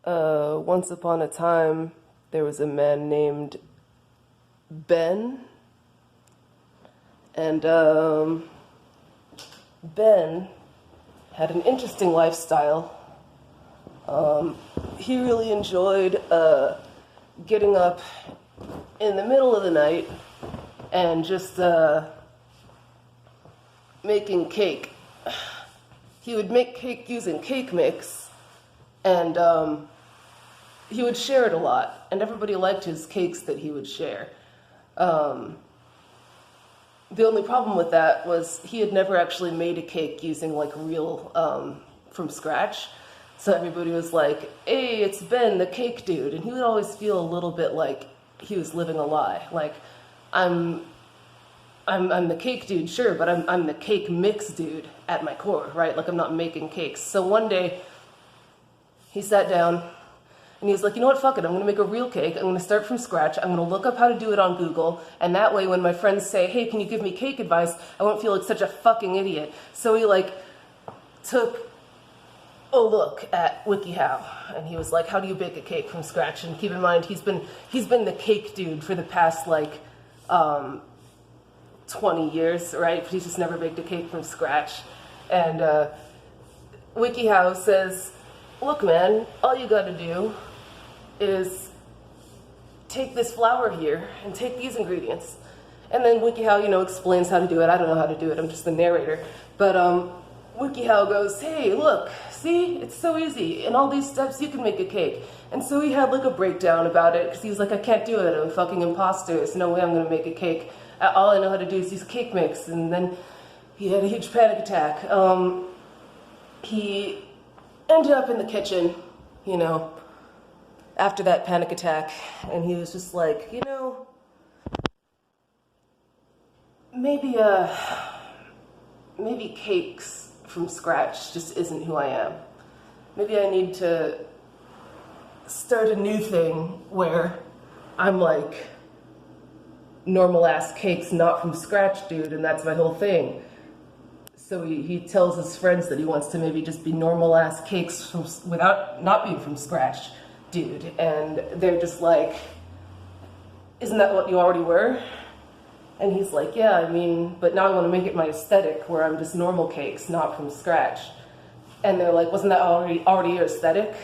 Once upon a time, there was a man named Ben, and Ben had an interesting lifestyle. He really enjoyed getting up in the middle of the night and just making cake. He would make cake using cake mix, and he would share it a lot, and everybody liked his cakes that he would share. The only problem with that was he had never actually made a cake using like real from scratch. So everybody was like, "Hey, it's Ben, the cake dude," and he would always feel a little bit like he was living a lie. Like, I'm the cake dude, sure, but I'm the cake mix dude at my core, right? Like, I'm not making cakes. So one day he sat down and he was like, "You know what, fuck it, I'm gonna make a real cake. I'm gonna start from scratch. I'm gonna look up how to do it on Google, and that way when my friends say, 'Hey, can you give me cake advice?' I won't feel like such a fucking idiot." So he like took a look at WikiHow, and he was like, "How do you bake a cake from scratch?" And keep in mind, he's been the cake dude for the past like 20 years, right? But he's just never baked a cake from scratch. And WikiHow says, "Look, man, all you gotta do is take this flour here and take these ingredients." And then WikiHow, explains how to do it. I don't know how to do it. I'm just the narrator. But WikiHow goes, "Hey, look, see? It's so easy. In all these steps, you can make a cake." And so he had like a breakdown about it because he was like, "I can't do it. I'm a fucking imposter. There's no way I'm going to make a cake. All I know how to do is use cake mix." And then he had a huge panic attack. He ended up in the kitchen, after that panic attack. And he was just like, maybe cakes from scratch just isn't who I am. Maybe I need to start a new thing where I'm like normal ass cakes, not from scratch, dude, and that's my whole thing. So he tells his friends that he wants to maybe just be normal ass cakes without not being from scratch, dude. And they're just like, "Isn't that what you already were?" And he's like, "Yeah, I mean, but now I want to make it my aesthetic where I'm just normal cakes, not from scratch." And they're like, "Wasn't that already your aesthetic?"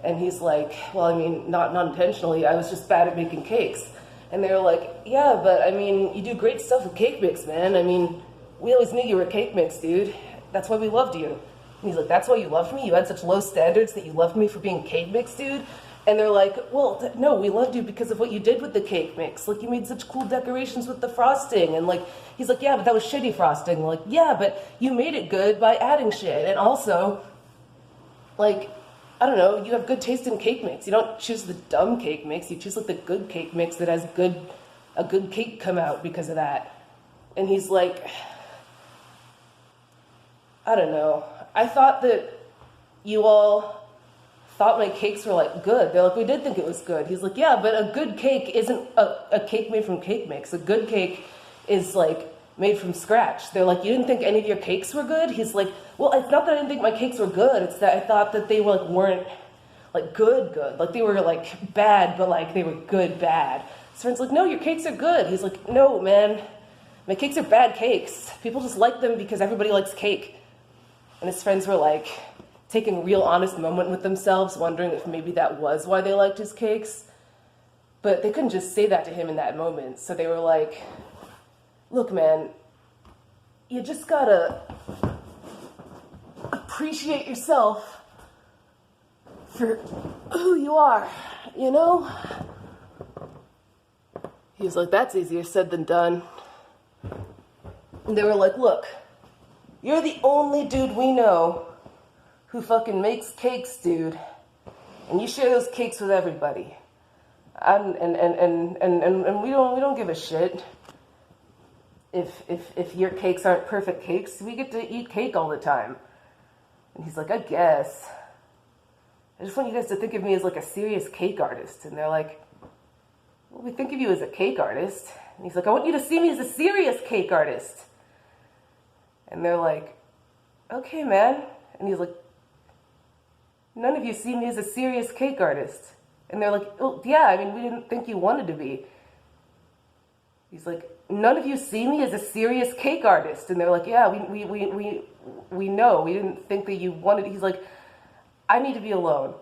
And he's like, "Well, I mean, not intentionally. I was just bad at making cakes." And they're like, "Yeah, but I mean, you do great stuff with cake mix, man. I mean, we always knew you were a cake mix, dude. That's why we loved you." And he's like, "That's why you loved me? You had such low standards that you loved me for being cake mix, dude?" And they're like, "Well, no, we loved you because of what you did with the cake mix. Like, you made such cool decorations with the frosting." And like, he's like, "Yeah, but that was shitty frosting." Like, "Yeah, but you made it good by adding shit. And also, like, I don't know, you have good taste in cake mix. You don't choose the dumb cake mix. You choose like the good cake mix that has a good cake come out because of that." And he's like, "I don't know. I thought that you all thought my cakes were like good." They're like, "We did think it was good." He's like, "Yeah, but a good cake isn't a cake made from cake mix. A good cake is like made from scratch." They're like, "You didn't think any of your cakes were good?" He's like, "Well, it's not that I didn't think my cakes were good. It's that I thought that they were like weren't like good. Like they were like bad, but like they were good bad." His friend's like, "No, your cakes are good." He's like, "No, man, my cakes are bad cakes. People just like them because everybody likes cake." And his friends were like taking a real honest moment with themselves, wondering if maybe that was why they liked his cakes. But they couldn't just say that to him in that moment. So they were like, "Look, man, you just gotta appreciate yourself for who you are, you know?" He was like, "That's easier said than done." And they were like, "Look, you're the only dude we know who fucking makes cakes, dude. And you share those cakes with everybody. And we don't give a shit if your cakes aren't perfect cakes. We get to eat cake all the time." And he's like, "I guess. I just want you guys to think of me as like a serious cake artist." And they're like, "Well, we think of you as a cake artist." And he's like, "I want you to see me as a serious cake artist." And they're like, "Okay, man." And he's like, none of you see me as a serious cake artist. And they're like, oh, yeah, I mean, we didn't think you wanted to be. He's like, none of you see me as a serious cake artist. And they're like, yeah, we know. We didn't think that you wanted. He's like, I need to be alone.